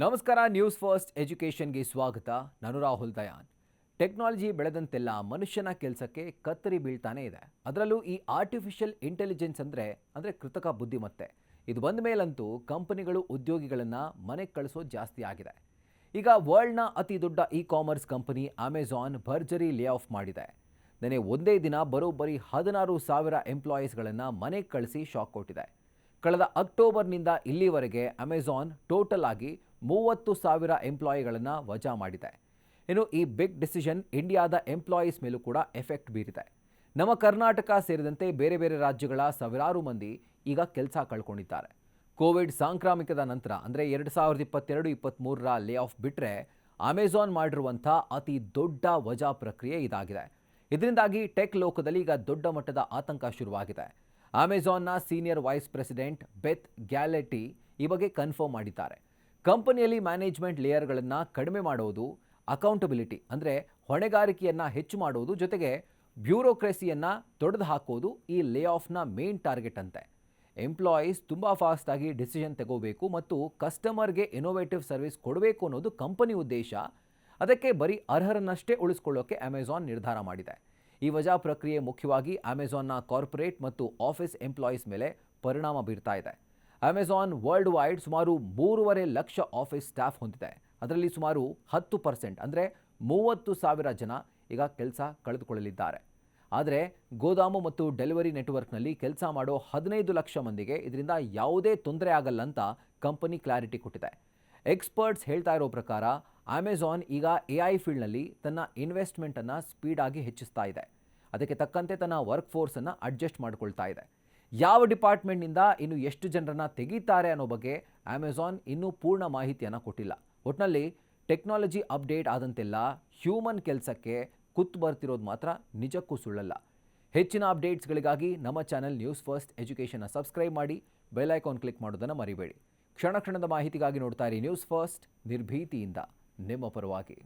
ನಮಸ್ಕಾರ. News first ಎಜುಕೇಷನ್ಗೆ ಸ್ವಾಗತ. ನಾನು ರಾಹುಲ್ ದಯಾನ್. ಟೆಕ್ನಾಲಜಿ ಬೆಳೆದಂತೆಲ್ಲ ಮನುಷ್ಯನ ಕೆಲಸಕ್ಕೆ ಕತ್ತರಿ ಬೀಳ್ತಾನೆ ಇದೆ. ಅದರಲ್ಲೂ ಈ ಆರ್ಟಿಫಿಷಿಯಲ್ ಇಂಟೆಲಿಜೆನ್ಸ್ ಅಂದರೆ ಕೃತಕ ಬುದ್ಧಿಮತ್ತೆ ಇದು ಬಂದ ಮೇಲಂತೂ ಕಂಪನಿಗಳು ಉದ್ಯೋಗಿಗಳನ್ನು ಮನೆಗೆ ಕಳಿಸೋದು ಜಾಸ್ತಿ ಆಗಿದೆ. ಈಗ ವರ್ಲ್ಡ್ನ ಅತಿ ದೊಡ್ಡ ಕಾಮರ್ಸ್ ಕಂಪನಿ ಅಮೆಜಾನ್ ಭರ್ಜರಿ ಲೇ ಆಫ್ ಮಾಡಿದೆ. ನೆನೆ ಒಂದೇ ದಿನ ಬರೋಬ್ಬರಿ 16,000 ಎಂಪ್ಲಾಯೀಸ್ಗಳನ್ನು ಮನೆಗೆ ಕಳಿಸಿ ಶಾಕ್ ಕೊಟ್ಟಿದೆ. ಕಳೆದ ಅಕ್ಟೋಬರ್ನಿಂದ ಇಲ್ಲಿವರೆಗೆ ಅಮೆಜಾನ್ ಟೋಟಲ್ ಆಗಿ 30,000 ಎಂಪ್ಲಾಯಿಗಳನ್ನು ವಜಾ ಮಾಡಿದೆ. ಇನ್ನು ಈ ಬಿಗ್ ಡಿಸಿಷನ್ ಇಂಡಿಯಾದ ಎಂಪ್ಲಾಯೀಸ್ ಮೇಲೂ ಕೂಡ ಎಫೆಕ್ಟ್ ಬೀರಿದೆ. ನಮ್ಮ ಕರ್ನಾಟಕ ಸೇರಿದಂತೆ ಬೇರೆ ಬೇರೆ ರಾಜ್ಯಗಳ ಸಾವಿರಾರು ಮಂದಿ ಈಗ ಕೆಲಸ ಕಳ್ಕೊಂಡಿದ್ದಾರೆ. ಕೋವಿಡ್ ಸಾಂಕ್ರಾಮಿಕದ ನಂತರ ಅಂದರೆ 2022-23ರ ಲೇ ಆಫ್ ಬಿಟ್ಟರೆ ಅಮೆಜಾನ್ ಮಾಡಿರುವಂಥ ಅತಿ ದೊಡ್ಡ ವಜಾ ಪ್ರಕ್ರಿಯೆ ಇದಾಗಿದೆ. ಇದರಿಂದಾಗಿ ಟೆಕ್ ಲೋಕದಲ್ಲಿ ಈಗ ದೊಡ್ಡ ಮಟ್ಟದ ಆತಂಕ ಶುರುವಾಗಿದೆ. ಅಮೆಜಾನ್ನ ಸೀನಿಯರ್ ವೈಸ್ ಪ್ರೆಸಿಡೆಂಟ್ ಬೆತ್ ಗ್ಯಾಲೆಟಿ ಈ ಬಗ್ಗೆ ಕನ್ಫರ್ಮ್ ಮಾಡಿದ್ದಾರೆ. ಕಂಪನಿಯಲ್ಲಿ ಮ್ಯಾನೇಜ್ಮೆಂಟ್ ಲೇಯರ್ಗಳನ್ನು ಕಡಿಮೆ ಮಾಡೋದು, ಅಕೌಂಟಬಿಲಿಟಿ ಅಂದರೆ ಹೊಣೆಗಾರಿಕೆಯನ್ನು ಹೆಚ್ಚು ಮಾಡೋದು, ಜೊತೆಗೆ ಬ್ಯೂರೋಕ್ರೆಸಿಯನ್ನು ತೊಡೆದು ಹಾಕೋದು ಈ ಲೇ ಆಫ್ನ ಮೇನ್ ಟಾರ್ಗೆಟ್ ಅಂತೆ. ಎಂಪ್ಲಾಯೀಸ್ ತುಂಬ ಫಾಸ್ಟಾಗಿ ಡಿಸಿಷನ್ ತಗೋಬೇಕು ಮತ್ತು ಕಸ್ಟಮರ್ಗೆ ಇನೋವೇಟಿವ್ ಸರ್ವಿಸ್ ಕೊಡಬೇಕು ಅನ್ನೋದು ಕಂಪನಿ ಉದ್ದೇಶ. ಅದಕ್ಕೆ ಬರೀ ಅರ್ಹರನ್ನಷ್ಟೇ ಉಳಿಸ್ಕೊಳ್ಳೋಕೆ ಅಮೆಜಾನ್ ನಿರ್ಧಾರ ಮಾಡಿದೆ. ಈ ವಜಾ ಪ್ರಕ್ರಿಯೆ ಮುಖ್ಯವಾಗಿ ಅಮೆಜಾನ್ನ ಕಾರ್ಪೊರೇಟ್ ಮತ್ತು ಆಫೀಸ್ ಎಂಪ್ಲಾಯೀಸ್ ಮೇಲೆ ಪರಿಣಾಮ ಬೀರ್ತಾ ಇದೆ. ಅಮೆಜಾನ್ ವರ್ಲ್ಡ್ ವೈಡ್ ಸುಮಾರು 3.5 ಲಕ್ಷ ಆಫೀಸ್ ಸ್ಟಾಫ್ ಹೊಂದಿದೆ. ಅದರಲ್ಲಿ ಸುಮಾರು 10% ಅಂದರೆ 30,000 ಜನ ಈಗ ಕೆಲಸ ಕಳೆದುಕೊಳ್ಳಲಿದ್ದಾರೆ. ಆದರೆ ಗೋದಾಮು ಮತ್ತು ಡೆಲಿವರಿ ನೆಟ್ವರ್ಕ್ನಲ್ಲಿ ಕೆಲಸ ಮಾಡೋ 15 ಲಕ್ಷ ಮಂದಿಗೆ ಇದರಿಂದ ಯಾವುದೇ ತೊಂದರೆ ಆಗಲ್ಲ ಅಂತ ಕಂಪನಿ ಕ್ಲಾರಿಟಿ ಕೊಟ್ಟಿದೆ. ಎಕ್ಸ್ಪರ್ಟ್ಸ್ ಹೇಳ್ತಾ ಇರೋ ಪ್ರಕಾರ ಅಮೆಜಾನ್ ಈಗ AI ಫೀಲ್ಡ್ನಲ್ಲಿ ತನ್ನ ಇನ್ವೆಸ್ಟ್ಮೆಂಟನ್ನು ಸ್ಪೀಡಾಗಿ ಹೆಚ್ಚಿಸ್ತಾ ಇದೆ. ಅದಕ್ಕೆ ತಕ್ಕಂತೆ ತನ್ನ ವರ್ಕ್ ಫೋರ್ಸನ್ನು ಅಡ್ಜಸ್ಟ್ ಮಾಡಿಕೊಳ್ತಾ ಇದೆ. ಯಾವ ಡಿಪಾರ್ಟ್ಮೆಂಟ್ನಿಂದ ಇನ್ನು ಎಷ್ಟು ಜನರನ್ನು ತೆಗೀತಾರೆ ಅನ್ನೋ ಬಗ್ಗೆ ಅಮೆಜಾನ್ ಇನ್ನೂ ಪೂರ್ಣ ಮಾಹಿತಿಯನ್ನು ಕೊಟ್ಟಿಲ್ಲ. ಒಟ್ಟಿನಲ್ಲಿ ಟೆಕ್ನಾಲಜಿ ಅಪ್ಡೇಟ್ ಆದಂತೆಲ್ಲ ಹ್ಯೂಮನ್ ಕೆಲಸಕ್ಕೆ ಕುತ್ತು ಬರ್ತಿರೋದು ಮಾತ್ರ ನಿಜಕ್ಕೂ ಸುಳ್ಳಲ್ಲ. ಹೆಚ್ಚಿನ ಅಪ್ಡೇಟ್ಸ್ಗಳಿಗಾಗಿ ನಮ್ಮ ಚಾನೆಲ್ ನ್ಯೂಸ್ ಫಸ್ಟ್ ಎಜುಕೇಷನ್ನ ಸಬ್ಸ್ಕ್ರೈಬ್ ಮಾಡಿ, ಬೆಲ್ ಐಕಾನ್ ಕ್ಲಿಕ್ ಮಾಡೋದನ್ನು ಮರಿಬೇಡಿ. ಕ್ಷಣ ಕ್ಷಣದ ಮಾಹಿತಿಗಾಗಿ ನೋಡ್ತಾ ಇರಿ ನ್ಯೂಸ್ ಫಸ್ಟ್, ನಿರ್ಭೀತಿಯಿಂದ ನಿಮ್ಮ ಪರವಾಗಿ.